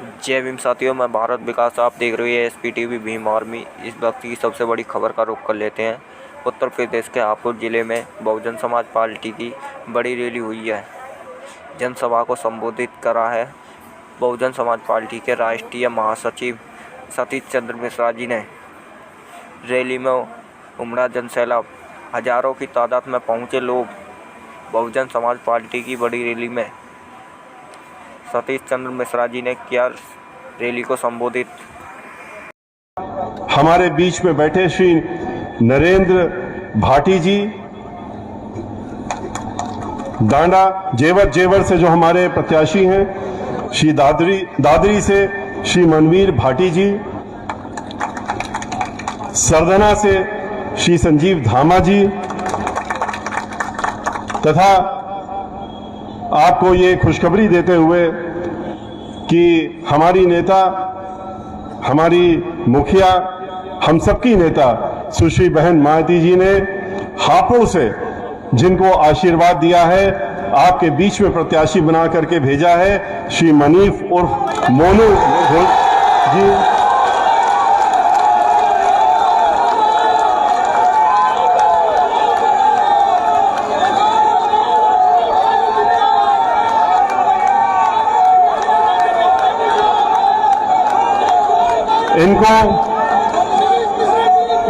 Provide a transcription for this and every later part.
जय भीम साथियों, मैं भारत विकास। आप देख रहे हैं SPTV भीम आर्मी। इस वक्त की सबसे बड़ी खबर का रुख कर लेते हैं। उत्तर प्रदेश के हापुड़ जिले में बहुजन समाज पार्टी की बड़ी रैली हुई है। जनसभा को संबोधित करा है बहुजन समाज पार्टी के राष्ट्रीय महासचिव सतीश चंद्र मिश्रा जी ने। रैली में उमड़ा जनसैलाब, हजारों की तादाद में पहुंचे लोग। बहुजन समाज पार्टी की बड़ी रैली में सतीश चंद्र मिश्रा जी ने किया रैली को संबोधित। हमारे बीच में बैठे श्री नरेंद्र भाटी जी, डांडा जेवर से जो हमारे प्रत्याशी हैं, श्री दादरी से श्री मनवीर भाटी जी, सरदना से श्री संजीव धामा जी, तथा आपको ये खुशखबरी देते हुए कि हमारी नेता, हमारी मुखिया, हम सबकी नेता सुश्री बहन मायावती जी ने हापुड़ से जिनको आशीर्वाद दिया है, आपके बीच में प्रत्याशी बना करके भेजा है, श्री मनीफ उर्फ मोनू जी।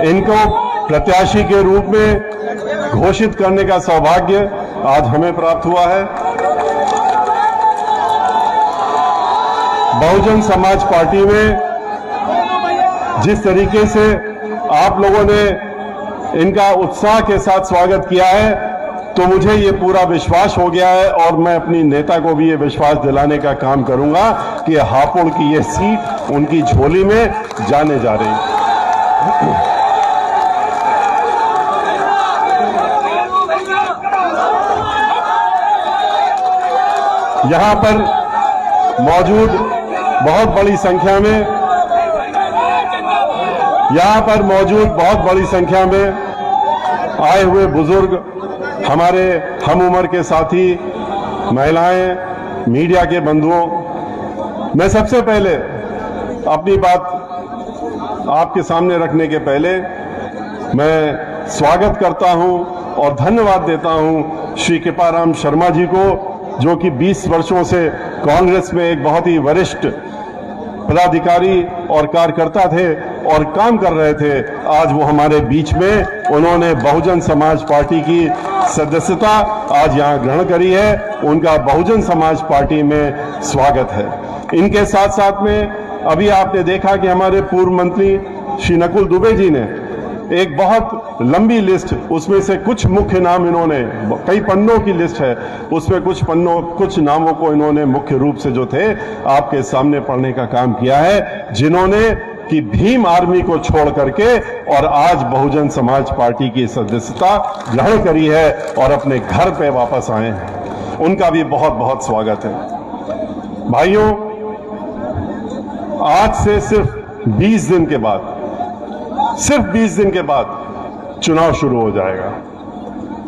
इनको प्रत्याशी के रूप में घोषित करने का सौभाग्य आज हमें प्राप्त हुआ है। बहुजन समाज पार्टी में जिस तरीके से आप लोगों ने इनका उत्साह के साथ स्वागत किया है, तो मुझे ये पूरा विश्वास हो गया है और मैं अपनी नेता को भी ये विश्वास दिलाने का काम करूंगा कि हापुड़ की ये सीट उनकी झोली में जाने जा रही है। यहां पर मौजूद बहुत बड़ी संख्या में आए हुए बुजुर्ग, हमारे हम उम्र के साथी, महिलाएं, मीडिया के बंधुओं, मैं सबसे पहले अपनी बात आपके सामने रखने के पहले मैं स्वागत करता हूं और धन्यवाद देता हूं श्री कृपाराम शर्मा जी को, जो कि 20 वर्षों से कांग्रेस में एक बहुत ही वरिष्ठ पदाधिकारी और कार्यकर्ता थे और काम कर रहे थे। आज वो हमारे बीच में, उन्होंने बहुजन समाज पार्टी की सदस्यता आज यहाँ ग्रहण करी है। उनका बहुजन समाज पार्टी में स्वागत है। इनके साथ साथ में अभी आपने देखा कि हमारे पूर्व मंत्री श्री नकुल दुबे जी ने एक बहुत लंबी लिस्ट, उसमें से कुछ मुख्य नाम इन्होंने, कई पन्नों की लिस्ट है, उसमें कुछ नामों को इन्होंने मुख्य रूप से जो थे आपके सामने पढ़ने का काम किया है, जिन्होंने कि भीम आर्मी को छोड़ करके और आज बहुजन समाज पार्टी की सदस्यता ग्रहण करी है और अपने घर पे वापस आए हैं। उनका भी बहुत बहुत स्वागत है। भाइयों, आज से सिर्फ 20 दिन के बाद चुनाव शुरू हो जाएगा।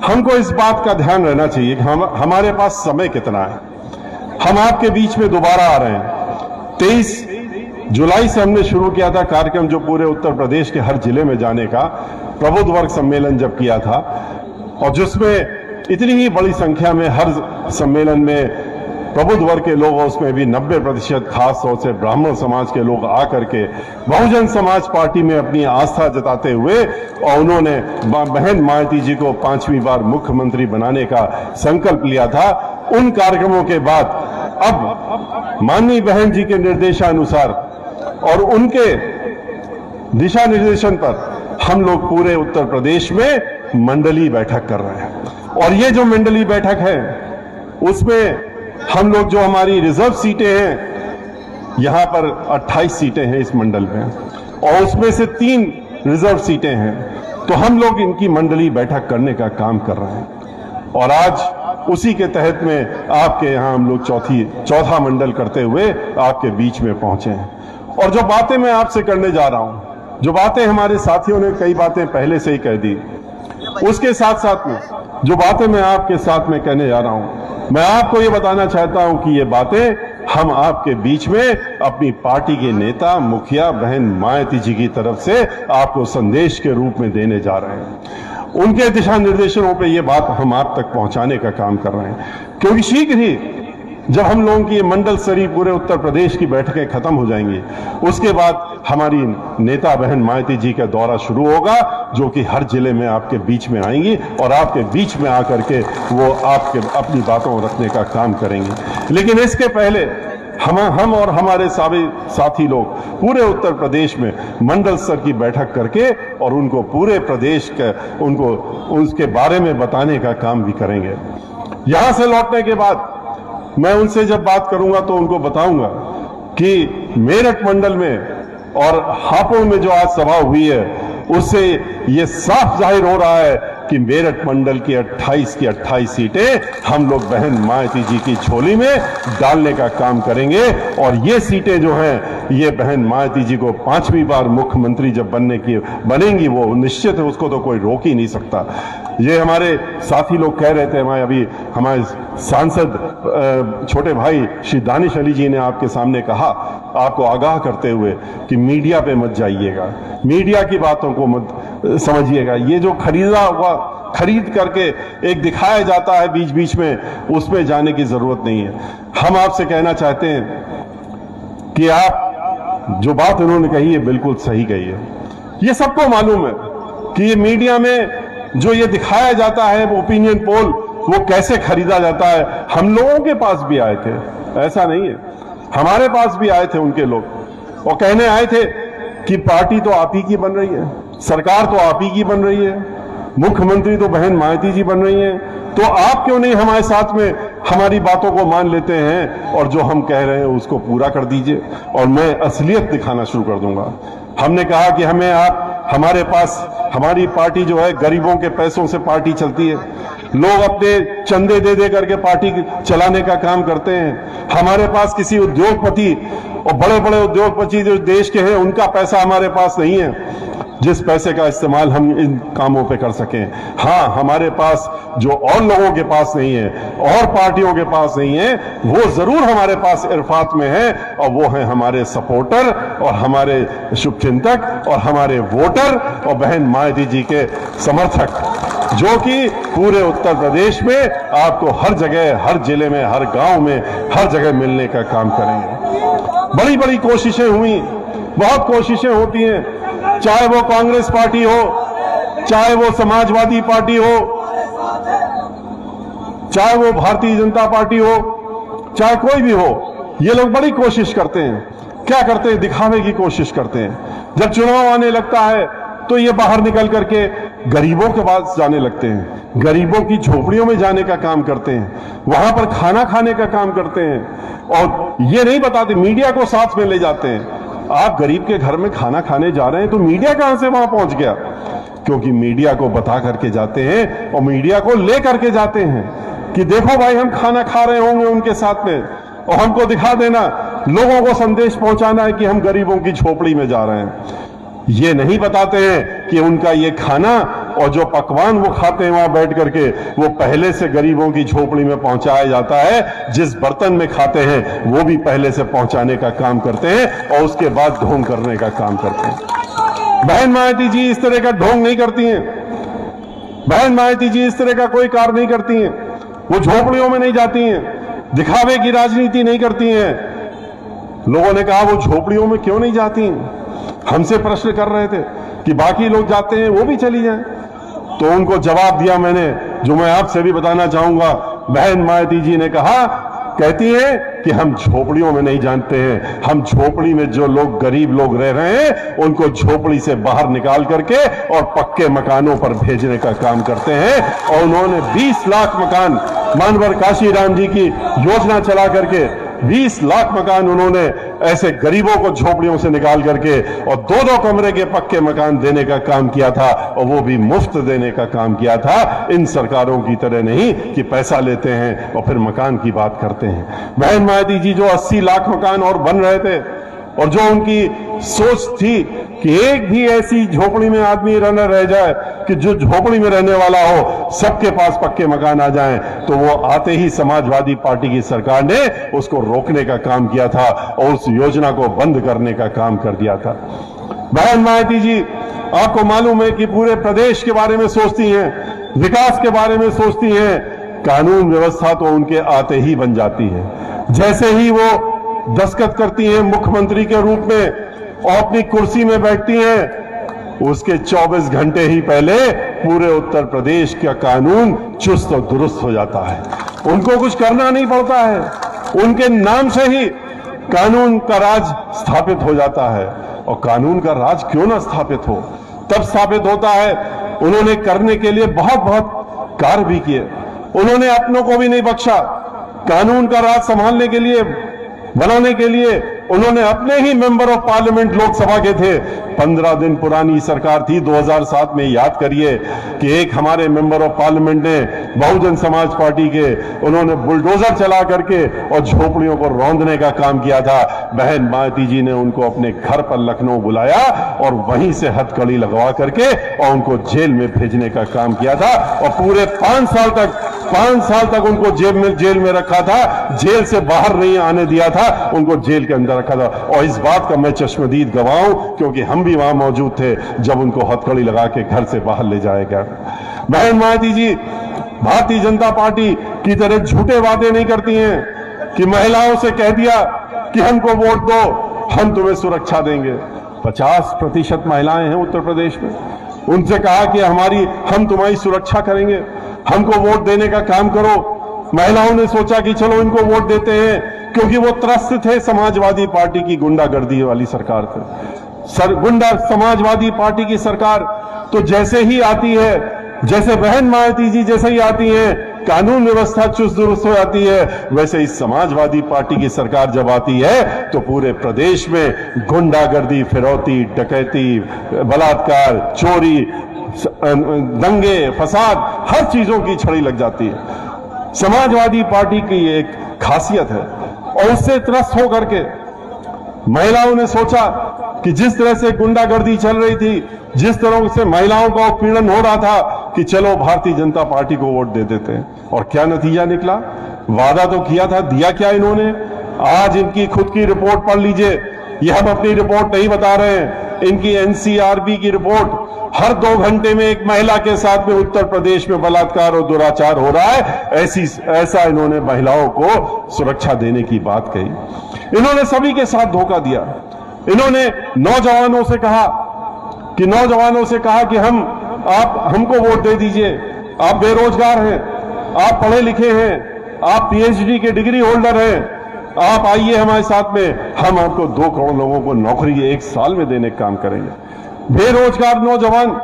हमको इस बात का ध्यान रहना चाहिए कि हमारे पास समय कितना है। हम आपके बीच में दोबारा आ रहे हैं। 23 जुलाई से हमने शुरू किया था कार्यक्रम, जो पूरे उत्तर प्रदेश के हर जिले में जाने का प्रबुद्ध वर्ग सम्मेलन जब किया था, और जिसमें इतनी ही बड़ी संख्या में हर सम्मेलन में प्रबुद्ध वर्ग के लोग, उसमें भी 90% खास तौर से ब्राह्मण समाज के लोग आकर के बहुजन समाज पार्टी में अपनी आस्था जताते हुए, और उन्होंने बहन मायावती जी को 5वीं बार मुख्यमंत्री बनाने का संकल्प लिया था। उन कार्यक्रमों के बाद अब माननीय बहन जी के निर्देशानुसार और उनके दिशा निर्देशन पर हम लोग पूरे उत्तर प्रदेश में मंडली बैठक कर रहे हैं। और ये जो मंडली बैठक है, उसमें हम लोग, जो हमारी रिजर्व सीटें हैं, यहां पर 28 सीटें हैं इस मंडल में, और उसमें से 3 रिजर्व सीटें हैं, तो हम लोग इनकी मंडली बैठक करने का काम कर रहे हैं। और आज उसी के तहत में आपके यहां हम लोग चौथा मंडल करते हुए आपके बीच में पहुंचे हैं। और जो बातें मैं आपसे करने जा रहा हूं, जो बातें हमारे साथियों ने कई बातें पहले से ही कह दी, उसके साथ साथ में जो बातें मैं आपके साथ में कहने जा रहा हूं, मैं आपको ये बताना चाहता हूं कि ये बातें हम आपके बीच में अपनी पार्टी के नेता मुखिया बहन मायावती जी की तरफ से आपको संदेश के रूप में देने जा रहे हैं। उनके दिशा निर्देशों पे ये बात हम आप तक पहुंचाने का काम कर रहे हैं, क्योंकि शीघ्र ही जब हम लोगों की मंडल स्तरीय पूरे उत्तर प्रदेश की बैठकें खत्म हो जाएंगी, उसके बाद हमारी नेता बहन मायावती जी का दौरा शुरू होगा, जो कि हर जिले में आपके बीच में आएंगी और आपके बीच में आकर के वो आपके अपनी बातों रखने का काम करेंगे। लेकिन इसके पहले हम और हमारे साथी लोग पूरे उत्तर प्रदेश में मंडल स्तर की बैठक करके और उनको पूरे प्रदेश का उनको उसके बारे में बताने का काम भी करेंगे। यहां से लौटने के बाद मैं उनसे जब बात करूंगा तो उनको बताऊंगा कि मेरठ मंडल में और हापुड़ में जो आज सभा हुई है, उससे ये साफ जाहिर हो रहा है कि मेरठ मंडल की 28 की 28 सीटें हम लोग बहन मायावती जी की झोली में डालने का काम करेंगे। और ये सीटें जो हैं, ये बहन मायावती जी को 5वीं बार मुख्यमंत्री जब बनेंगी, वो निश्चित है, उसको तो कोई रोक ही नहीं सकता। ये हमारे साथी लोग कह रहे थे, अभी हमारे सांसद छोटे भाई श्री दानिश अली जी ने आपके सामने कहा, आपको आगाह करते हुए कि मीडिया पे मत जाइएगा, मीडिया की बातों को मत समझिएगा। ये जो खरीद करके एक दिखाया जाता है बीच बीच में, उसमें जाने की जरूरत नहीं है। हम आपसे कहना चाहते हैं कि आप जो बात उन्होंने कही है बिल्कुल सही कही है। ये सबको मालूम है कि ये मीडिया में जो ये दिखाया जाता है, वो ओपिनियन पोल, वो कैसे खरीदा जाता है। हम लोगों के पास भी आए थे, ऐसा नहीं है, हमारे पास भी आए थे उनके लोग, और कहने आए थे कि पार्टी तो आप ही की बन रही है, सरकार तो आप ही की बन रही है, मुख्यमंत्री तो बहन मायावती जी बन रही हैं, तो आप क्यों नहीं हमारे साथ में हमारी बातों को मान लेते हैं और जो हम कह रहे हैं उसको पूरा कर दीजिए और मैं असलियत दिखाना शुरू कर दूंगा। हमने कहा कि हमारे पास हमारी पार्टी जो है गरीबों के पैसों से पार्टी चलती है, लोग अपने चंदे दे दे करके पार्टी चलाने का काम करते हैं। हमारे पास किसी उद्योगपति और बड़े बड़े उद्योगपति जो देश के हैं, उनका पैसा हमारे पास नहीं है जिस पैसे का इस्तेमाल हम इन कामों पे कर सकें। हाँ, हमारे पास जो और लोगों के पास नहीं है और पार्टियों के पास नहीं है, वो जरूर हमारे पास इरफात में है, और वो हैं हमारे सपोर्टर और हमारे शुभचिंतक और हमारे वोटर और बहन मायावती जी के समर्थक, जो कि पूरे उत्तर प्रदेश में आपको हर जगह, हर जिले में, हर गांव में, हर जगह मिलने का काम करेंगे। बड़ी बड़ी कोशिशें हुई, बहुत कोशिशें होती हैं, चाहे वो कांग्रेस पार्टी हो, चाहे वो समाजवादी पार्टी हो, चाहे वो भारतीय जनता पार्टी हो, चाहे कोई भी हो, ये लोग बड़ी कोशिश करते हैं। क्या करते हैं? दिखावे की कोशिश करते हैं। जब चुनाव आने लगता है तो ये बाहर निकल करके गरीबों के पास जाने लगते हैं, गरीबों की झोपड़ियों में जाने का काम करते हैं, वहां पर खाना खाने का काम करते हैं, और ये नहीं बताते, मीडिया को साथ में ले जाते हैं। आप गरीब के घर में खाना खाने जा रहे हैं तो मीडिया कहां से वहां पहुंच गया? क्योंकि मीडिया को बता करके जाते हैं और मीडिया को ले करके जाते हैं कि देखो भाई, हम खाना खा रहे होंगे उनके साथ में, और हमको दिखा देना, लोगों को संदेश पहुंचाना है कि हम गरीबों की झोपड़ी में जा रहे हैं। ये नहीं बताते हैं कि उनका ये खाना और जो पकवान वो खाते हैं वहां बैठ करके, वो पहले से गरीबों की झोपड़ी में पहुंचाया जाता है। जिस बर्तन में खाते हैं वो भी पहले से पहुंचाने का काम करते हैं और उसके बाद ढोंग करने का काम करते हैं। बहन मायावती जी इस तरह का ढोंग नहीं करती हैं, बहन मायावती जी इस तरह का कोई कार्य नहीं करती हैं। वो झोपड़ियों में नहीं जाती हैं, दिखावे की राजनीति नहीं करती हैं। लोगों ने कहा वो झोपड़ियों में क्यों नहीं जाती हैं? हमसे प्रश्न कर रहे थे कि बाकी लोग जाते हैं, वो भी चली जाएं। तो उनको जवाब दिया मैंने, जो मैं आपसे भी बताना चाहूंगा। बहन मायावती जी ने कहा, कहती हैं कि हम झोपड़ियों में नहीं जानते हैं, हम झोपड़ी में जो लोग गरीब लोग रह रहे हैं उनको झोपड़ी से बाहर निकाल करके और पक्के मकानों पर भेजने का काम करते हैं। और उन्होंने 20 लाख मकान, मानवर काशीराम जी की योजना चला करके 20 लाख मकान उन्होंने ऐसे गरीबों को झोपड़ियों से निकाल करके और 2-2 कमरे के पक्के मकान देने का काम किया था, और वो भी मुफ्त देने का काम किया था। इन सरकारों की तरह नहीं कि पैसा लेते हैं और फिर मकान की बात करते हैं। बहन मायावती जी जो 80 लाख मकान और बन रहे थे, और जो उनकी सोच थी कि एक भी ऐसी झोपड़ी में आदमी न रह जाए कि जो झोपड़ी में रहने वाला हो सबके पास पक्के मकान आ जाएं, तो वो आते ही समाजवादी पार्टी की सरकार ने उसको रोकने का काम किया था और उस योजना को बंद करने का काम कर दिया था। बहन मायावती जी, आपको मालूम है कि पूरे प्रदेश के बारे में सोचती हैं, विकास के बारे में सोचती हैं, कानून व्यवस्था तो उनके आते ही बन जाती है। जैसे ही वो दस्तखत करती हैं मुख्यमंत्री के रूप में और अपनी कुर्सी में बैठती हैं, उसके 24 घंटे ही पहले पूरे उत्तर प्रदेश का कानून चुस्त और दुरुस्त हो जाता है। उनको कुछ करना नहीं पड़ता है, उनके नाम से ही कानून का राज स्थापित हो जाता है। और कानून का राज क्यों ना स्थापित हो, तब स्थापित होता है। उन्होंने करने के लिए बहुत बहुत कार्य भी किए, उन्होंने अपनों को भी नहीं बख्शा। कानून का राज संभालने के लिए, बनाने के लिए उन्होंने अपने ही मेंबर ऑफ पार्लियामेंट लोकसभा के थे। 15 दिन पुरानी सरकार थी 2007 में, याद करिए कि एक हमारे मेंबर ऑफ पार्लियामेंट ने बहुजन समाज पार्टी के, उन्होंने बुलडोजर चला करके और झोपड़ियों को रौंदने का काम किया था। बहन मायावती जी ने उनको अपने घर पर लखनऊ बुलाया और वहीं से हथकड़ी लगवा करके और उनको जेल में भेजने का काम किया था। और पूरे 5 साल तक उनको जेल में रखा था, जेल से बाहर नहीं आने दिया था, उनको जेल के अंदर रखा था। और इस बात का मैं चश्मदीद गवाह हूं क्योंकि हम भी वहां मौजूद थे जब उनको हथकड़ी लगा के घर से बाहर ले जाया गया। बहन मायावती जी भारतीय जनता पार्टी की तरह झूठे वादे नहीं करती हैं कि महिलाओं से कह दिया कि हमको वोट दो, हम तुम्हें सुरक्षा देंगे। 50% महिलाएं हैं उत्तर प्रदेश में, उनसे कहा कि हम तुम्हारी सुरक्षा करेंगे, हमको वोट देने का काम करो। महिलाओं ने सोचा कि चलो इनको वोट देते हैं, क्योंकि वो त्रस्त थे समाजवादी पार्टी की गुंडागर्दी वाली सरकार थे। गुंडा समाजवादी पार्टी की सरकार तो जैसे ही आती है, जैसे बहन मायावती जी जैसे ही आती हैं, कानून व्यवस्था चुस्त दुरुस्त हो जाती है। वैसे ही समाजवादी पार्टी की सरकार जब आती है तो पूरे प्रदेश में गुंडागर्दी, फिरौती, डकैती, बलात्कार, चोरी, दंगे, फसाद, हर चीजों की छड़ी लग जाती है। समाजवादी पार्टी की एक खासियत है और उससे त्रस्त होकर के महिलाओं ने सोचा कि जिस तरह से गुंडागर्दी चल रही थी, जिस तरह से महिलाओं का उत्पीड़न हो रहा था, कि चलो भारतीय जनता पार्टी को वोट दे देते हैं। और क्या नतीजा निकला? वादा तो किया था, दिया क्या इन्होंने? आज इनकी खुद की रिपोर्ट पढ़ लीजिए, ये हम अपनी रिपोर्ट नहीं बता रहे हैं, इनकी एनसीआरबी की रिपोर्ट। हर 2 घंटे में एक महिला के साथ में उत्तर प्रदेश में बलात्कार और दुराचार हो रहा है। ऐसा इन्होंने महिलाओं को सुरक्षा देने की बात कही। इन्होंने सभी के साथ धोखा दिया। इन्होंने नौजवानों से कहा कि आप हमको वोट दे दीजिए, आप बेरोजगार हैं, आप पढ़े लिखे हैं, आप पीएचडी के डिग्री होल्डर हैं, आप आइए हमारे साथ में, हम आपको 2 करोड़ लोगों को नौकरी 1 साल में देने का काम करेंगे। बेरोजगार नौजवान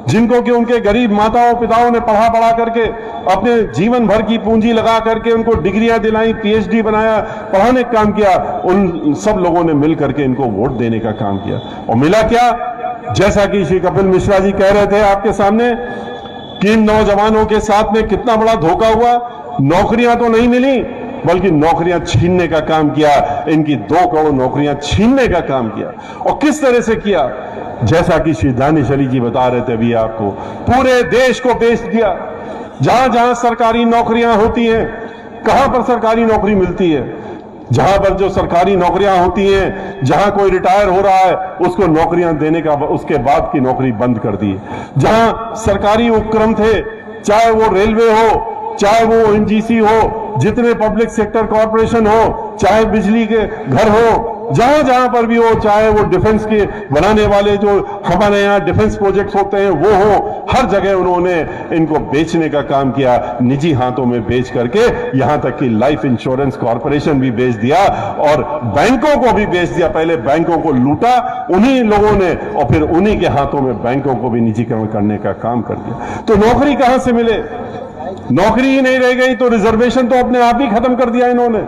जिनको कि उनके गरीब माताओं पिताओं ने पढ़ा करके अपने जीवन भर की पूंजी लगा करके उनको डिग्रियां दिलाई, पीएचडी बनाया, पढ़ाने का काम किया, उन सब लोगों ने मिल करके इनको वोट देने का काम किया। और मिला क्या? जैसा कि श्री कपिल मिश्रा जी कह रहे थे आपके सामने कि इन नौजवानों के साथ में कितना बड़ा धोखा हुआ। नौकरियां तो नहीं मिली, बल्कि नौकरियां छीनने का काम किया। इनकी 2 करोड़ नौकरियां छीनने का काम किया। और किस तरह से किया? जैसा कि श्री दानिश अली जी बता रहे थे अभी आपको, पूरे देश को बेच दिया। जहां जहां सरकारी नौकरियां होती हैं, कहां पर सरकारी नौकरी मिलती है? जहां पर जो सरकारी नौकरियां होती हैं, जहां कोई रिटायर हो रहा है उसको नौकरियां देने का, उसके बाद की नौकरी बंद कर दी। जहां सरकारी उपक्रम थे, चाहे वो रेलवे हो, चाहे वो एनजीसी हो, जितने पब्लिक सेक्टर कॉर्पोरेशन हो, चाहे बिजली के घर हो, जहां जहां पर भी हो, चाहे वो डिफेंस के बनाने वाले जो हमारे यहाँ डिफेंस प्रोजेक्ट्स होते हैं वो हो, हर जगह उन्होंने इनको बेचने का काम किया। निजी हाथों में बेच करके यहां तक कि लाइफ इंश्योरेंस कॉर्पोरेशन भी बेच दिया और बैंकों को भी बेच दिया। पहले बैंकों को लूटा उन्हीं लोगों ने और फिर उन्हीं के हाथों में बैंकों को भी निजीकरण करने का काम कर दिया। तो नौकरी कहां से मिले? नौकरी ही नहीं रह गई तो रिजर्वेशन तो अपने आप ही खत्म कर दिया इन्होंने।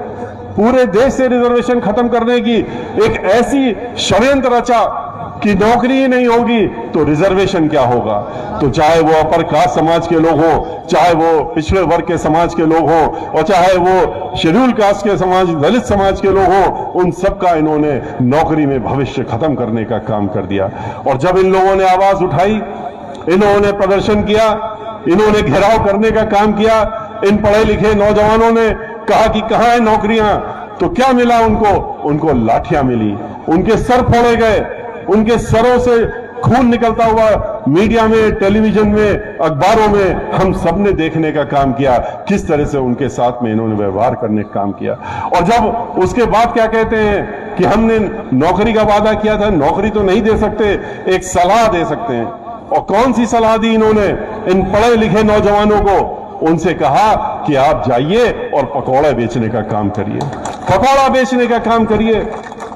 पूरे देश से रिजर्वेशन खत्म करने की एक ऐसी षड्यंत्र रचा कि नौकरी ही नहीं होगी तो रिजर्वेशन क्या होगा। तो चाहे वो अपर कास्ट समाज के लोग हों, चाहे वो पिछड़े वर्ग के समाज के लोग हों, और चाहे वो शेड्यूल कास्ट के समाज, दलित समाज के लोग हों, उन सबका इन्होंने नौकरी में भविष्य खत्म करने का काम कर दिया। और जब इन लोगों ने आवाज उठाई, इन्होंने प्रदर्शन किया, इन्होंने घेराव करने का काम किया, इन पढ़े लिखे नौजवानों ने कहा कि कहां है नौकरियां, तो क्या मिला उनको लाठियां मिली, उनके सर फोड़े गए, उनके सरों से खून निकलता हुआ मीडिया में, टेलीविजन में, अखबारों में हम सबने देखने का काम किया किस तरह से उनके साथ में इन्होंने व्यवहार करने का काम किया। और जब उसके बाद क्या कहते हैं कि हमने नौकरी का वादा किया था, नौकरी तो नहीं दे सकते, एक सलाह दे सकते हैं। और कौन सी सलाह दी इन्होंने इन पढ़े लिखे नौजवानों को? उनसे कहा कि आप जाइए और पकौड़ा बेचने का काम करिए, पकौड़ा बेचने का काम करिए।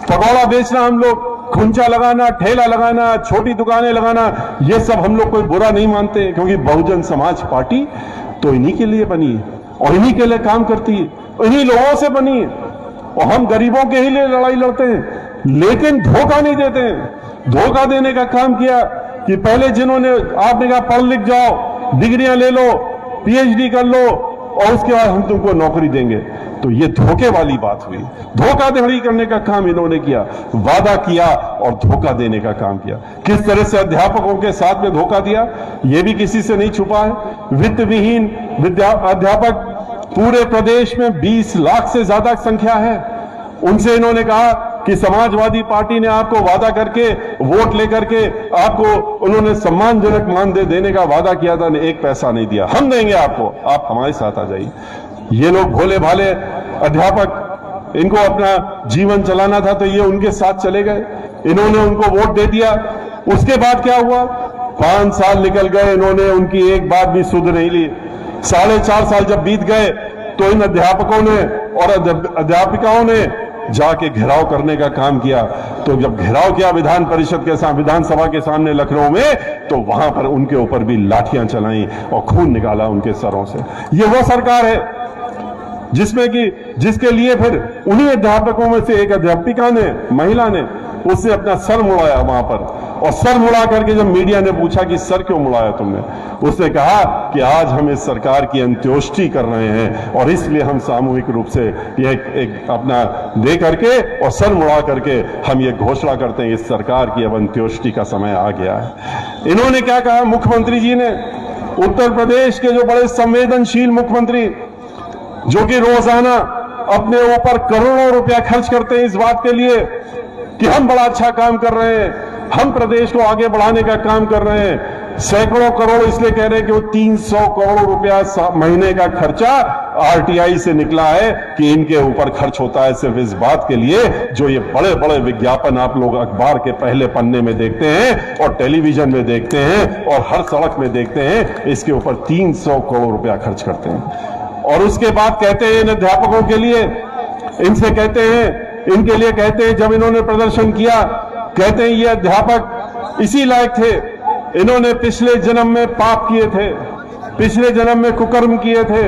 पकौड़ा बेचना, हम लोग खुंचा लगाना, ठेला लगाना, छोटी दुकानें लगाना, ये सब हम लोग कोई बुरा नहीं मानते, क्योंकि बहुजन समाज पार्टी तो इन्हीं के लिए बनी है और इन्हीं के लिए काम करती है, इन्हीं लोगों से बनी है। और हम गरीबों के ही लिए लड़ाई लड़ते हैं, लेकिन धोखा नहीं देते हैं। धोखा देने का काम किया कि पहले जिन्होंने, आपने कहा पढ़ लिख जाओ, डिग्रियां ले लो, पीएचडी कर लो और उसके बाद हम तुमको नौकरी देंगे। तो ये धोखे वाली बात हुई, धोखाधड़ी करने का काम इन्होंने किया, वादा किया और धोखा देने का काम किया। किस तरह से अध्यापकों के साथ में धोखा दिया, यह भी किसी से नहीं छुपा है। वित्त विहीन अध्यापक पूरे प्रदेश में 20 लाख से ज्यादा संख्या है। उनसे इन्होंने कहा कि समाजवादी पार्टी ने आपको वादा करके, वोट लेकर के आपको उन्होंने सम्मानजनक मानदेय देने का वादा किया था, एक पैसा नहीं दिया, हम देंगे आपको, आप हमारे साथ आ जाइए। ये लोग भोले भाले अध्यापक, इनको अपना जीवन चलाना था तो ये उनके साथ चले गए, इन्होंने उनको वोट दे दिया। उसके बाद क्या हुआ? 5 साल निकल गए, इन्होंने उनकी एक बात भी सुध नहीं ली। 4.5 साल जब बीत गए तो इन अध्यापकों ने और अध्यापिकाओं ने जाके घेराव करने का काम किया। तो जब घेराव किया विधान परिषद के सामने, विधानसभा के सामने लखनऊ में, तो वहां पर उनके ऊपर भी लाठियां चलाई और खून निकाला उनके सरों से। ये वो सरकार है जिसमें कि जिसके लिए फिर उन्हीं अध्यापकों में से एक अध्यापिका ने, महिला ने, उससे अपना सर मुड़ाया वहां पर। और सर मुड़ा करके जब मीडिया ने पूछा कि सर क्यों मुड़ाया तुमने, उसने कहा कि आज हम इस सरकार की अंत्योष्टि कर रहे हैं और इसलिए हम सामूहिक रूप से यह एक अपना दे करके और सर मुड़ा करके हम ये घोषणा करते हैं इस सरकार की अब अंत्योष्टि का समय आ गया है। इन्होंने क्या कहा मुख्यमंत्री जी ने? उत्तर प्रदेश के जो बड़े संवेदनशील मुख्यमंत्री, जो कि रोजाना अपने ऊपर करोड़ों रुपया खर्च करते हैं इस बात के लिए कि हम बड़ा अच्छा काम कर रहे हैं, हम प्रदेश को आगे बढ़ाने का काम कर रहे हैं। सैकड़ों करोड़ इसलिए कह रहे हैं कि वो 300 करोड़ रुपया महीने का खर्चा आरटीआई से निकला है कि इनके ऊपर खर्च होता है सिर्फ इस बात के लिए, जो ये बड़े बड़े विज्ञापन आप लोग अखबार के पहले पन्ने में देखते हैं और टेलीविजन में देखते हैं और हर सड़क में देखते हैं, इसके ऊपर 300 करोड़ रुपया खर्च करते हैं। और उसके बाद कहते हैं इन अध्यापकों के लिए, इनसे कहते हैं, इनके लिए कहते हैं, जब इन्होंने प्रदर्शन किया, कहते हैं ये अध्यापक इसी लायक थे, इन्होंने पिछले जन्म में पाप किए थे, पिछले जन्म में कुकर्म किए थे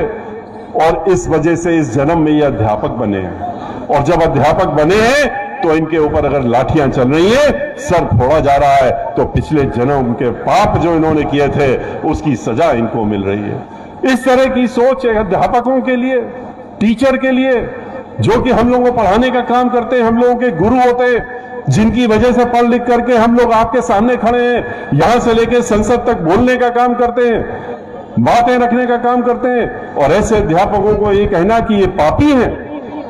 और इस वजह से इस जन्म में ये अध्यापक बने हैं। और जब अध्यापक बने हैं तो इनके ऊपर अगर लाठियां चल रही है, सर फोड़ा जा रहा है, तो पिछले जन्म के पाप जो इन्होंने किए थे उसकी सजा इनको मिल रही है। इस तरह की सोच अध्यापकों के लिए, टीचर के लिए, जो कि हम लोगों को पढ़ाने का काम करते हैं, हम लोगों के गुरु होते हैं, जिनकी वजह से पढ़ लिख करके हम लोग आपके सामने खड़े हैं, यहां से लेकर संसद तक बोलने का काम करते हैं, बातें रखने का काम करते हैं। और ऐसे अध्यापकों को ये कहना कि ये पापी हैं,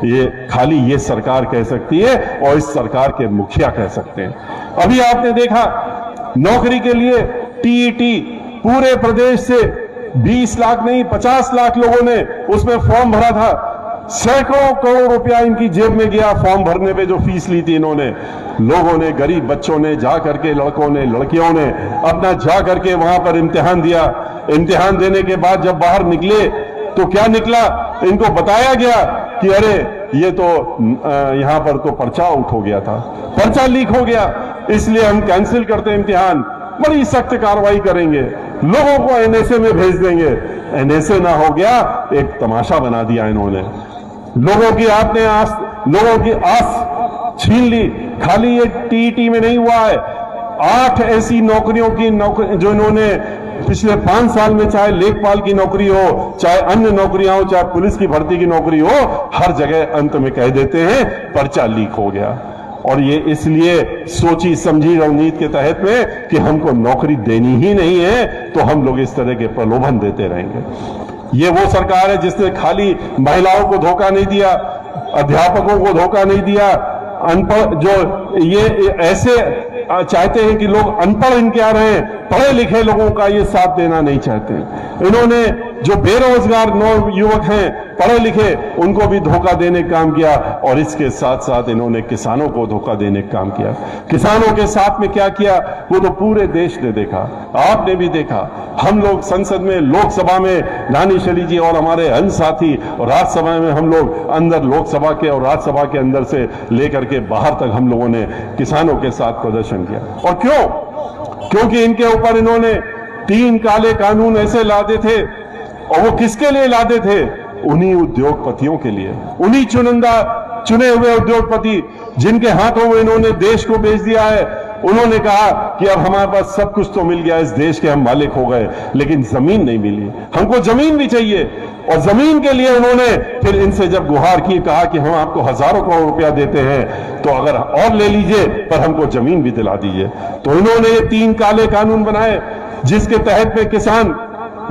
ये खाली ये सरकार कह सकती है और इस सरकार के मुखिया कह सकते हैं। अभी आपने देखा नौकरी के लिए टीईटी पूरे प्रदेश से 20 लाख नहीं 50 लाख लोगों ने उसमें फॉर्म भरा था। सैकड़ों करोड़ रुपया इनकी जेब में गया फॉर्म भरने पे, जो फीस ली थी इन्होंने। लोगों ने, गरीब बच्चों ने जा करके, लड़कों ने, लड़कियों ने अपना जा करके वहां पर इम्तिहान दिया। इम्तिहान देने के बाद जब बाहर निकले तो क्या निकला? इनको बताया गया कि अरे ये तो यहां पर तो पर्चा आउट हो गया था, पर्चा लीक हो गया, इसलिए हम कैंसिल करते हैं इम्तिहान, बड़ी सख्त कार्रवाई करेंगे, लोगों को एनएसए में भेज देंगे। एनएसए ना हो गया, एक तमाशा बना दिया इन्होंने। लोगों की आस छीन ली। खाली ये टीईटी में नहीं हुआ है, 8 ऐसी नौकरियों की जो इन्होंने पिछले 5 साल में, चाहे लेखपाल की नौकरी हो, चाहे अन्य नौकरियां हो, चाहे पुलिस की भर्ती की नौकरी हो, हर जगह अंत में कह देते हैं पर्चा लीक हो गया। और ये इसलिए सोची समझी रणनीति के तहत में कि हमको नौकरी देनी ही नहीं है, तो हम लोग इस तरह के प्रलोभन देते रहेंगे। ये वो सरकार है जिसने खाली महिलाओं को धोखा नहीं दिया, अध्यापकों को धोखा नहीं दिया, अनपढ़ जो ये ऐसे चाहते हैं कि लोग अनपढ़ इनके आ रहे हैं, पढ़े लिखे लोगों का ये साथ देना नहीं चाहते। इन्होंने जो बेरोजगार युवक हैं, पढ़े लिखे, उनको भी धोखा देने का काम किया। और इसके साथ साथ इन्होंने किसानों को धोखा देने का काम किया। किसानों के साथ में क्या किया वो तो पूरे देश ने देखा, आपने भी देखा। हम लोग संसद में, लोकसभा में, रानी शली जी और हमारे अन्य साथी, और राज्यसभा में हम लोग अंदर, लोकसभा के और राज्यसभा के अंदर से लेकर के बाहर तक हम लोगों ने किसानों के साथ प्रदर्शन किया। और क्यों? क्योंकि इनके ऊपर इन्होंने 3 काले कानून ऐसे लादे थे। और वो किसके लिए लादे थे? उन्हीं उद्योगपतियों के लिए, उन्हीं चुने हुए उद्योगपति जिनके हाथों में इन्होंने देश को बेच दिया है। उन्होंने कहा कि अब हमारे पास सब कुछ तो मिल गया, इस देश के हम मालिक हो गए, लेकिन जमीन नहीं मिली, हमको जमीन भी चाहिए। और जमीन के लिए उन्होंने फिर इनसे जब गुहार की, कहा कि हम आपको हजारों करोड़ रुपया देते हैं, तो अगर और ले लीजिए पर हमको जमीन भी दिला दीजिए। तो इन्होंने ये 3 काले कानून बनाए जिसके तहत में किसान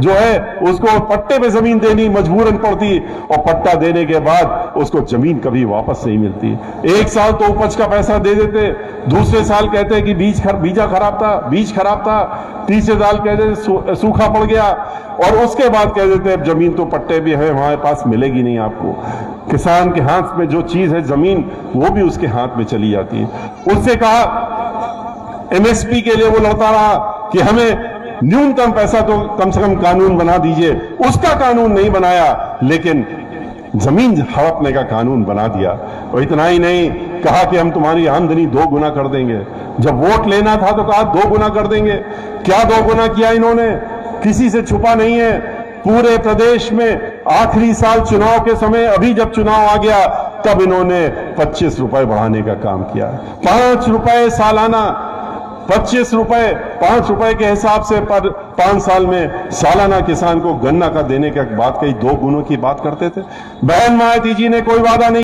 जो है उसको पट्टे पे जमीन देनी मजबूरन पड़ती, और पट्टा देने के बाद उसको जमीन कभी वापस नहीं मिलती। 1 साल तो उपज का पैसा दे देते, दूसरे साल कहते कि बीज खराब था, तीसरे साल कहते सूखा पड़ गया, और उसके बाद कह देते अब जमीन तो पट्टे भी है हमारे पास, मिलेगी नहीं आपको। किसान के हाथ में जो चीज है जमीन, वो भी उसके हाथ में चली जाती है। उससे कहा एमएसपी के लिए वो लड़ता रहा कि हमें न्यूनतम पैसा तो कम से कम कानून बना दीजिए, उसका कानून नहीं बनाया, लेकिन जमीन हड़पने का कानून बना दिया। और इतना ही नहीं, कहा कि हम तुम्हारी आमदनी 2 गुना कर देंगे। जब वोट लेना था तो कहा 2 गुना कर देंगे। क्या 2 गुना किया इन्होंने? किसी से छुपा नहीं है। पूरे प्रदेश में आखिरी साल चुनाव के समय, अभी जब चुनाव आ गया तब इन्होंने 25 रुपए बढ़ाने का काम किया। 5 रुपए सालाना, 25 रुपए, 5 रुपए के हिसाब से पर 5 साल में सालाना किसान को गन्ना का देने की बात कही, 2 गुनों की बात करते थे। बहन मायावती जी ने कोई वादा नहीं